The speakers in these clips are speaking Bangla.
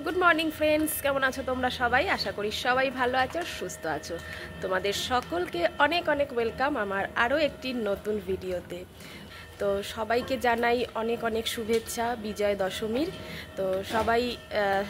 গুড মর্নিং ফ্রেন্ডস, কেমন আছো তোমরা সবাই? আশা করি সবাই ভালো আছো, সুস্থ আছো। তোমাদের সকলকে অনেক অনেক ওয়েলকাম আমার আরও একটি নতুন ভিডিওতে। তো সবাইকে জানাই অনেক অনেক শুভেচ্ছা বিজয় দশমীর। তো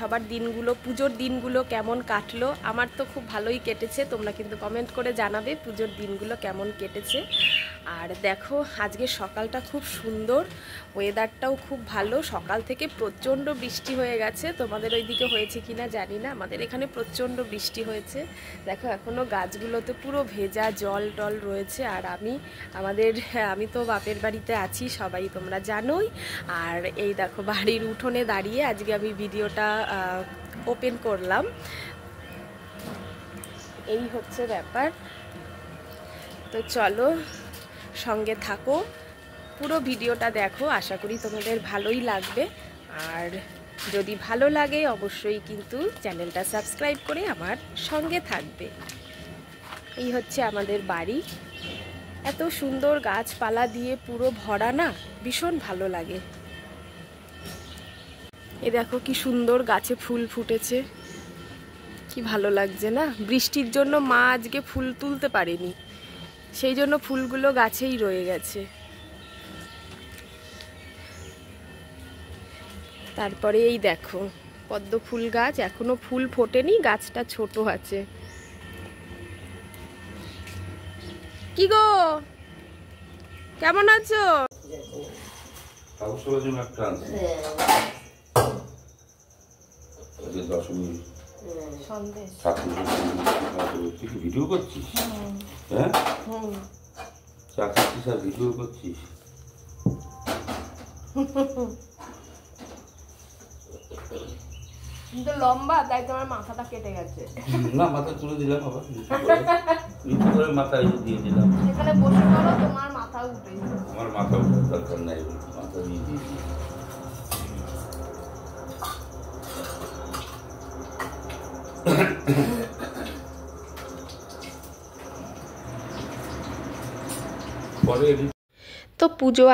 সবার দিনগুলো, পুজোর দিনগুলো কেমন কাটলো? আমার তো খুব ভালোই কেটেছে। তোমরা কিন্তু কমেন্ট করে জানাবে পুজোর দিনগুলো কেমন কেটেছে। আর দেখো, আজকে সকালটা খুব সুন্দর, ওয়েদারটাও খুব ভালো। সকাল থেকে প্রচণ্ড বৃষ্টি হয়ে গেছে। তোমাদের ওইদিকে হয়েছে কি না জানি না, আমাদের এখানে প্রচণ্ড বৃষ্টি হয়েছে। দেখো এখনও গাছগুলোতে পুরো ভেজা জল টল রয়েছে। আর আমি তো বাপের বাড়িতে আছি, সবাই তোমরা জানোই। আর এই দেখো বাড়ির উঠোনে দাঁড়িয়ে আজকে আমি ভিডিওটা ওপেন করলাম। এই হচ্ছে ব্যাপার। তো চলো, সঙ্গে থাকো, পুরো ভিডিওটা দেখো, আশা করি তোমাদের ভালোই লাগবে। আর যদি ভালো লাগে অবশ্যই কিন্তু চ্যানেলটা সাবস্ক্রাইব করে আমার সঙ্গে থাকবে। এই হচ্ছে আমাদের বাড়ি, এত সুন্দর গাছপালা দিয়ে পুরো ভরা না, ভীষণ ভালো লাগে। এই দেখো কি সুন্দর গাছে ফুল ফুটেছে, কি ভালো লাগছে না? বৃষ্টির জন্য মা আজকে ফুল তুলতে পারেনি, সেই জন্য ফুলগুলো গাছেই রয়ে গেছে। তারপরে এই দেখো পদ্ম ফুল গাছ, এখনো ফুল ফোটেনি, গাছটা ছোট আছে। কি গো, কেমন আছো? ভিডিও করছিস? হ্যাঁ, চা খাচ্ছিস আর ভিডিও করছিস? কিন্তু লম্বা, তাই তোমার মাথাটা কেটে গেছে। না, মাথা তুলে দিলাম, আবার নিচু করে মাথা দিয়ে দিলাম। এখানে বসে পড়ো, তোমার মাথা উঠে যাবে। আমার মাথা উঠার দরকার নাই, মাথা দিয়ে দিয়েছি। পরে তো পুজো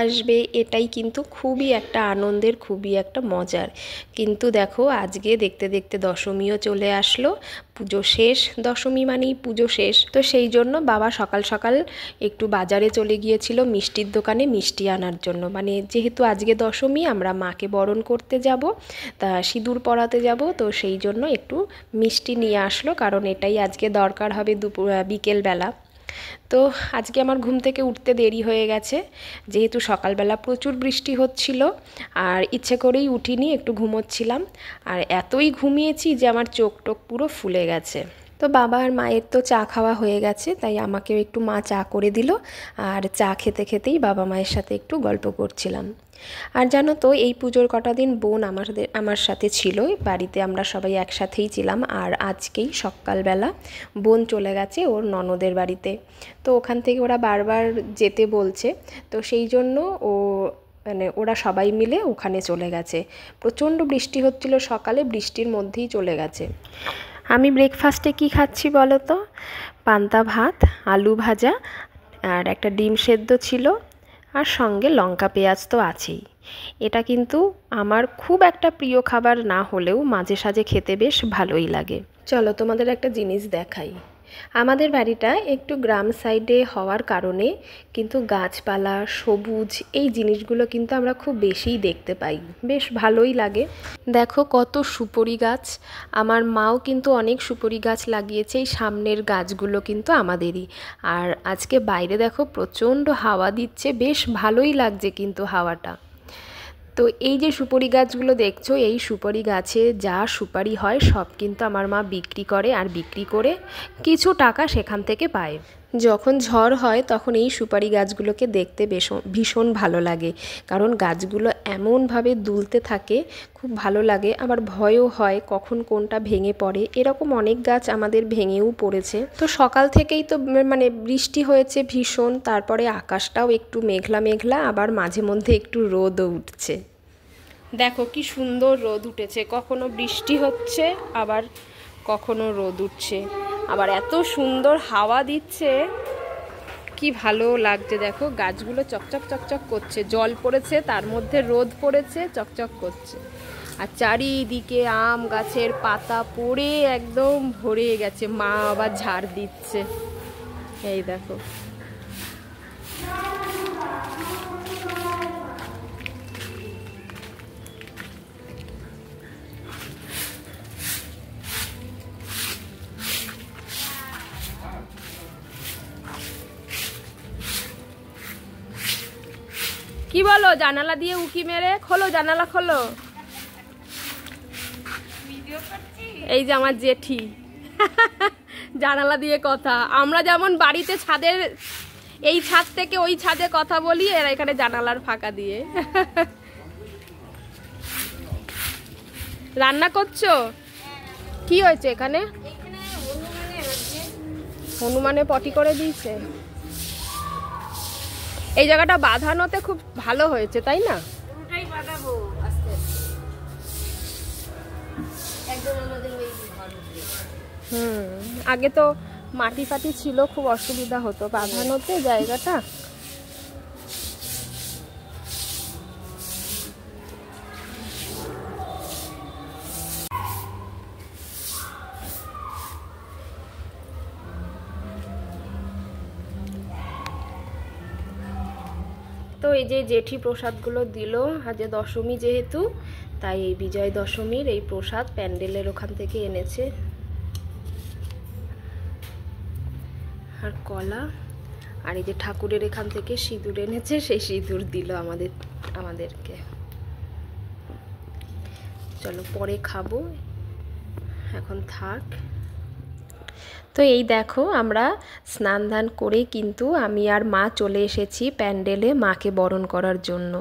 আসবে, এটাই কিন্তু খুবই একটা আনন্দের, খুবই একটা মজার। কিন্তু দেখো আজকে দেখতে দেখতে দশমীও চলে আসলো। পুজো শেষ, দশমী মানেই পুজো শেষ। তো সেই জন্য বাবা সকাল সকাল একটু বাজারে চলে গিয়েছিল মিষ্টির দোকানে মিষ্টি আনার জন্য। মানে যেহেতু আজকে দশমী, আমরা মাকে বরণ করতে যাব, তা সিঁদুর পরাতে যাব, তো সেই জন্য একটু মিষ্টি নিয়ে আসলো, কারণ এটাই আজকে দরকার হবে বিকেলবেলা। তো আজকে আমার ঘুম থেকে উঠতে দেরি হয়ে গেছে, যেহেতু সকালবেলা প্রচুর বৃষ্টি হচ্ছিল। আর ইচ্ছে করেই উঠিনি, একটু ঘুমোচ্ছিলাম। আর এতই ঘুমিয়েছি যে আমার চোখ টোক পুরো ফুলে গেছে। তো বাবা আর মায়ের তো চা খাওয়া হয়ে গেছে, তাই আমাকেও একটু মা চা করে দিল। আর চা খেতে খেতেই বাবা মায়ের সাথে একটু গল্প করছিলাম। আর জানো তো, এই পুজোর কটা দিন বোন আমার সাথে ছিল বাড়িতে, আমরা সবাই একসাথেই ছিলাম। আর আজকেই সকালবেলা বোন চলে গেছে ওর ননদের বাড়িতে। তো ওখান থেকে ওরা বারবার যেতে বলছে, তো সেই জন্য ওরা সবাই মিলে ওখানে চলে গেছে। প্রচণ্ড বৃষ্টি হচ্ছিল সকালে, বৃষ্টির মধ্যেই চলে গেছে। আমি ব্রেকফাস্টে কি খাচ্ছি বলো তো? পান্তা ভাত, আলু ভাজা, আর একটা ডিম সেদ্ধ ছিল, আর সঙ্গে লঙ্কা পেঁয়াজ তো আছেই। এটা কিন্তু আমার খুব একটা প্রিয় খাবার না হলেও মাঝে সাঝে খেতে বেশ ভালোই লাগে। চলো তোমাদের একটা জিনিস দেখাই। আমাদের বাড়িটা একটু গ্রাম সাইডে হওয়ার কারণে কিন্তু গাছপালা, সবুজ, এই জিনিসগুলো কিন্তু আমরা খুব বেশিই দেখতে পাই, বেশ ভালোই লাগে। দেখো কত সুপারি গাছ, আমার মাও কিন্তু অনেক সুপারি গাছ লাগিয়েছে। এই সামনের গাছগুলো কিন্তু আমাদেরই। আর আজকে বাইরে দেখো প্রচণ্ড হাওয়া দিচ্ছে, বেশ ভালোই লাগছে কিন্তু হাওয়াটা। তো এই যে সুপারি গাছগুলো দেখছো, এই সুপারি গাছে যা সুপারি হয় সব কিন্তু আমার মা বিক্রি করে, আর বিক্রি করে কিছু টাকা সেখান থেকে পায়। যখন ঝড় হয় তখন এই সুপারি গাছগুলোকে দেখতে ভীষণ ভালো লাগে, কারণ গাছগুলো এমনভাবে দুলতে থাকে, খুব ভালো লাগে। আবার ভয়ও হয় কখন কোনটা ভেঙে পড়ে, এরকম অনেক গাছ আমাদের ভেঙেও পড়েছে। তো সকাল থেকেই তো মানে বৃষ্টি হয়েছে ভীষণ, তারপরে আকাশটাও একটু মেঘলা মেঘলা, আবার মাঝে মধ্যে একটু রোদও উঠছে। দেখো কি সুন্দর রোদ উঠেছে, কখনো বৃষ্টি হচ্ছে আবার কখনো রোদ উঠছে, আবার এত সুন্দর হাওয়া দিচ্ছে, কি ভালো লাগছে। দেখো গাছগুলো চকচক চকচক করছে, জল পড়েছে তার মধ্যে রোদ পড়েছে, চকচক করছে। আর চারিদিকে আম গাছের পাতা পড়ে একদম ভরে গেছে, মা আবার ঝাড় দিচ্ছে। এই দেখো, কি বলো? জানালা দিয়ে উকি মেরে খোলো, জানালা খোলো। এই যে আমার জেঠি জানালা দিয়ে কথা। আমরা যেমন বাড়িতে ছাদের এই ছাদ থেকে ওই ছাদে কথা বলি, এরা এখানে জানালার ফাঁকা দিয়ে রান্না করছো? কি হয়েছে এখানে? হনুমানে পটি করে দিয়েছে। এই জায়গাটা বাঁধানোতে খুব ভালো হয়েছে, তাই না? পুরোটাই বাঁধাবো আস্তে একদম আমাদের ওই আগে তো মাটি ফাটি ছিল, খুব অসুবিধা হতো বাঁধানোতে জায়গাটা। তো এই যে জেঠি প্রসাদগুলো দিল, আজ দশমী যেহেতু, তাই এই বিজয় দশমীর এই প্রসাদ প্যান্ডেলের ওখান থেকে এনেছে। আর কলা, আর এই যে ঠাকুরের এখান থেকে সিঁদুর এনেছে, সেই সিঁদুর দিল আমাদেরকে। চলো পরে খাবো, এখন থাক। তো এই দেখো, আমরা স্নান ধান করে কিন্তু আমি আর মা চলে এসেছি প্যান্ডেলে মাকে বরণ করার জন্য।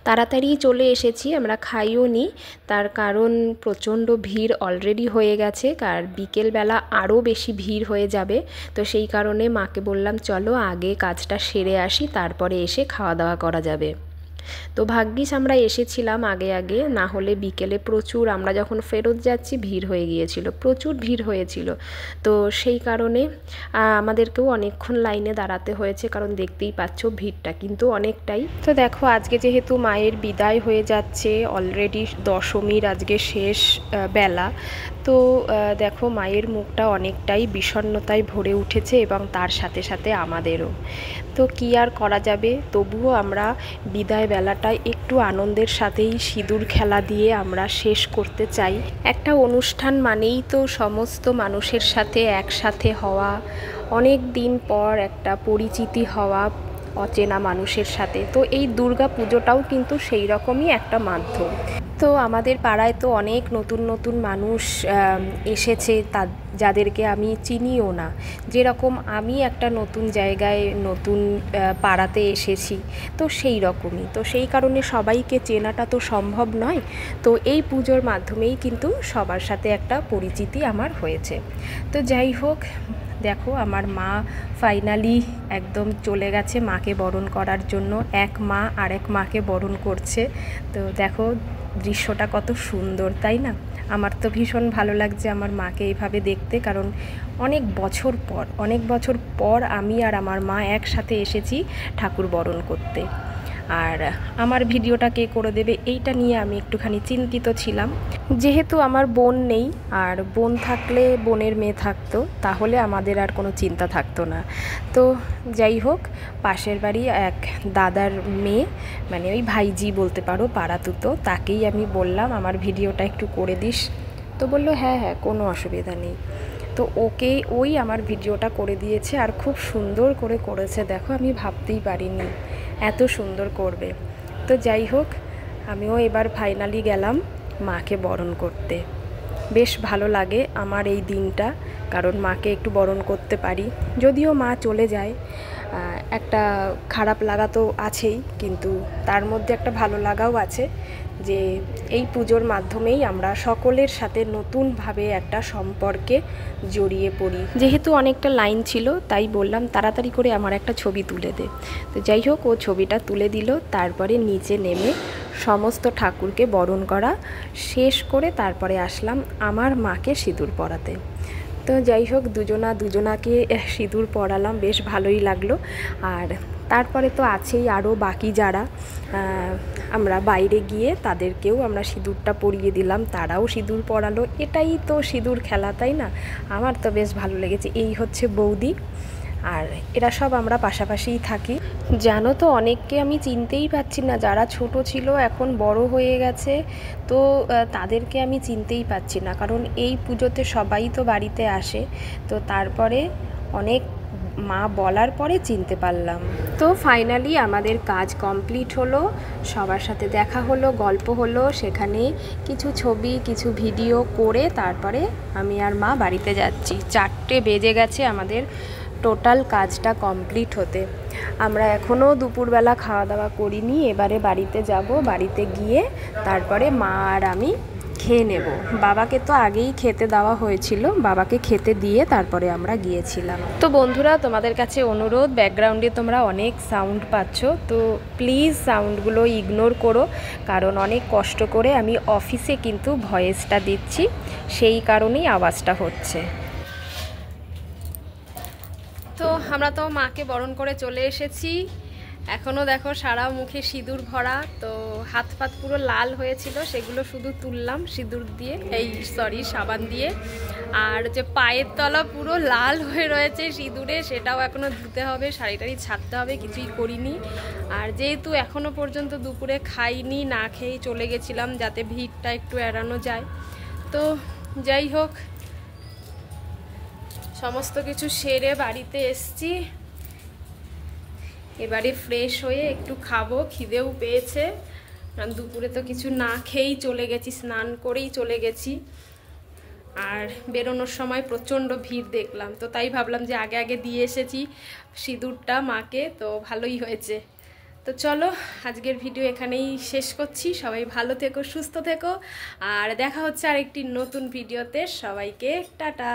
তাড়াতাড়ি চলে এসেছি, আমরা খাইও নি, তার কারণ প্রচণ্ড ভিড় অলরেডি হয়ে গেছে, আর বিকেলবেলা আরও বেশি ভিড় হয়ে যাবে। তো সেই কারণে মাকে বললাম চলো আগে কাজটা সেরে আসি, তারপরে এসে খাওয়া দাওয়া করা যাবে। তো ভাগ্যিস আমরা এসেছিলাম আগে আগে, না হলে বিকেলে প্রচুর, আমরা যখন ফেরত যাচ্ছি ভিড় হয়ে গিয়েছিল, প্রচুর ভিড় হয়েছিল। তো সেই কারণে আমাদেরকেও অনেকক্ষণ লাইনে দাঁড়াতে হয়েছে, কারণ দেখতেই পাচ্ছ ভিড়টা কিন্তু অনেকটাই। তো দেখো, আজকে যেহেতু মায়ের বিদায় হয়ে যাচ্ছে, অলরেডি দশমীর আজকে শেষ বেলা, তো দেখো মায়ের মুখটা অনেকটাই বিষণ্ণতায় ভরে উঠেছে, এবং তার সাথে সাথে আমাদেরও। তো কি আর করা যাবে, তবুও আমরা বিদায় বেলাটায় একটু আনন্দের সাথেই সিঁদুর খেলা দিয়ে আমরা শেষ করতে চাই। একটা অনুষ্ঠান মানেই তো সমস্ত মানুষের সাথে একসাথে হওয়া, অনেক দিন পর একটা পরিচিতি হওয়া অচেনা মানুষের সাথে। তো এই দুর্গা পুজোটাও কিন্তু সেই রকমই একটা মাধ্যম। তো আমাদের পাড়ায় তো অনেক নতুন নতুন মানুষ এসেছে, যাদেরকে আমি চিনিও না। যেরকম আমি একটা নতুন জায়গায় নতুন পাড়াতে এসেছি, তো সেই রকমই। তো সেই কারণে সবাইকে চেনাটা তো সম্ভব নয়। তো এই পুজোর মাধ্যমেই কিন্তু সবার সাথে একটা পরিচিতি আমার হয়েছে। তো যাই হোক, দেখো আমার মা ফাইনালি একদম চলে গেছে মাকে বরণ করার জন্য। এক মা আরেক মাকে বরণ করছে। তো দেখো দৃশ্যটা কত সুন্দর, তাই না? আমার তো ভীষণ ভালো লাগছে আমার মাকে এইভাবে দেখতে, কারণ অনেক বছর পর আমি আর আমার মা একসাথে এসেছি ঠাকুর বরণ করতে। আর আমার ভিডিওটা কে করে দেবে এইটা নিয়ে আমি একটুখানি চিন্তিত ছিলাম। যেহেতু আমার বোন নেই, আর বোন থাকলে বোনের মেয়ে থাকতো, তাহলে আমাদের আর কোনো চিন্তা থাকতো না। তো যাই হোক, পাশের বাড়ি এক দাদার মেয়ে, মানে ওই ভাইজি বলতে পারো, পাড়াতুতো, তাকেই আমি বললাম আমার ভিডিওটা একটু করে দিস। তো বললো হ্যাঁ কোনো অসুবিধা নেই। তো ওই আমার ভিডিওটা করে দিয়েছে, আর খুব সুন্দর করে করেছে। দেখো আমি ভাবতেই পারিনি এত সুন্দর করবে। তো যাই হোক, আমিও এবার ফাইনালি গেলাম মাকে বরণ করতে। বেশ ভালো লাগে আমার এই দিনটা, কারণ মাকে একটু বরণ করতে পারি। যদিও মা চলে যায়, একটা খারাপ লাগা তো আছেই, কিন্তু তার মধ্যে একটা ভালো লাগাও আছে যে এই পুজোর মাধ্যমেই আমরা সকলের সাথে নতুনভাবে একটা সম্পর্কে জড়িয়ে পড়ি। যেহেতু অনেকটা লাইন ছিল, তাই বললাম তাড়াতাড়ি করে আমার একটা ছবি তুলে দে। তো যাই হোক, ও ছবিটা তুলে দিল। তারপরে নিচে নেমে সমস্ত ঠাকুরকে বরণ করা শেষ করে তারপরে আসলাম আমার মাকে সিঁদুর পরাতে। তো যাই হোক, দুজনাকে সিঁদুর পরালাম, বেশ ভালোই লাগলো। আর তারপরে তো আছেই আরও বাকি যারা আমরা বাইরে গিয়ে তাদেরকেও আমরা সিঁদুরটা পরিয়ে দিলাম, তারাও সিঁদুর পরালো। এটাই তো সিঁদুর খেলা, তাই না? আমার তো বেশ ভালো লেগেছে। এই হচ্ছে বৌদি, আর এরা সব আমরা পাশাপাশিই থাকি। জানো তো, অনেককে আমি চিনতেই পারছি না, যারা ছোট ছিল এখন বড় হয়ে গেছে, তো তাদেরকে আমি চিনতেই পারছি না, কারণ এই পুজোতে সবাই তো বাড়িতে আসে, তো তারপরে অনেক মা বলার পরে চিনতে পারলাম। তো ফাইনালি আমাদের কাজ কমপ্লিট হলো, সবার সাথে দেখা হলো, গল্প হলো, সেখানে কিছু ছবি কিছু ভিডিও করে তারপরে আমি আর মা বাড়িতে যাচ্ছি। 4টে বেজে গেছে আমাদের টোটাল কাজটা কমপ্লিট হতে। আমরা এখনও দুপুরবেলা খাওয়া দাওয়া করিনি, এবারে বাড়িতে যাব, বাড়িতে গিয়ে তারপরে মা আর আমি খেয়ে নেব। বাবাকে তো আগেই খেতে দেওয়া হয়েছিল, বাবাকে খেতে দিয়ে তারপরে আমরা গিয়েছিলাম। তো বন্ধুরা, তোমাদের কাছে অনুরোধ, ব্যাকগ্রাউন্ডে তোমরা অনেক সাউন্ড পাচ্ছ, তো প্লিজ সাউন্ডগুলো ইগনোর করো, কারণ অনেক কষ্ট করে আমি অফিসে কিন্তু ভয়েসটা দিচ্ছি, সেই কারণেই আওয়াজটা হচ্ছে। তো আমরা তো মাকে বরণ করে চলে এসেছি, এখনও দেখো সারা মুখে সিঁদুর ভরা, তো হাত পাত পুরো লাল হয়েছিল, সেগুলো শুধু তুললাম সিঁদুর দিয়ে, সাবান দিয়ে। আর যে পায়ের তলা পুরো লাল হয়ে রয়েছে সিঁদুরে, সেটাও এখনও ধুতে হবে, শাড়ি টাড়ি ছাড়তে হবে, কিছুই করিনি। আর যেহেতু এখনও পর্যন্ত দুপুরে খাইনি, না খেয়েই চলে গেছিলাম যাতে ভিড়টা একটু এড়ানো যায়। তো যাই হোক, সমস্ত কিছু সেরে বাড়িতে এসছি, এবারে ফ্রেশ হয়ে একটু খাবো, খিদেও পেয়েছে, কারণ দুপুরে তো কিছু না খেয়েই চলে গেছি, স্নান করেই চলে গেছি। আর বেরোনোর সময় প্রচণ্ড ভিড় দেখলাম, তো তাই ভাবলাম যে আগে আগে দিয়ে এসেছি সিঁদুরটা মাকে, তো ভালোই হয়েছে। তো চলো, আজকের ভিডিও এখানেই শেষ করছি। সবাই ভালো থেকো, সুস্থ থেকো, আর দেখা হচ্ছে আরেকটি নতুন ভিডিওতে। সবাইকে টাটা।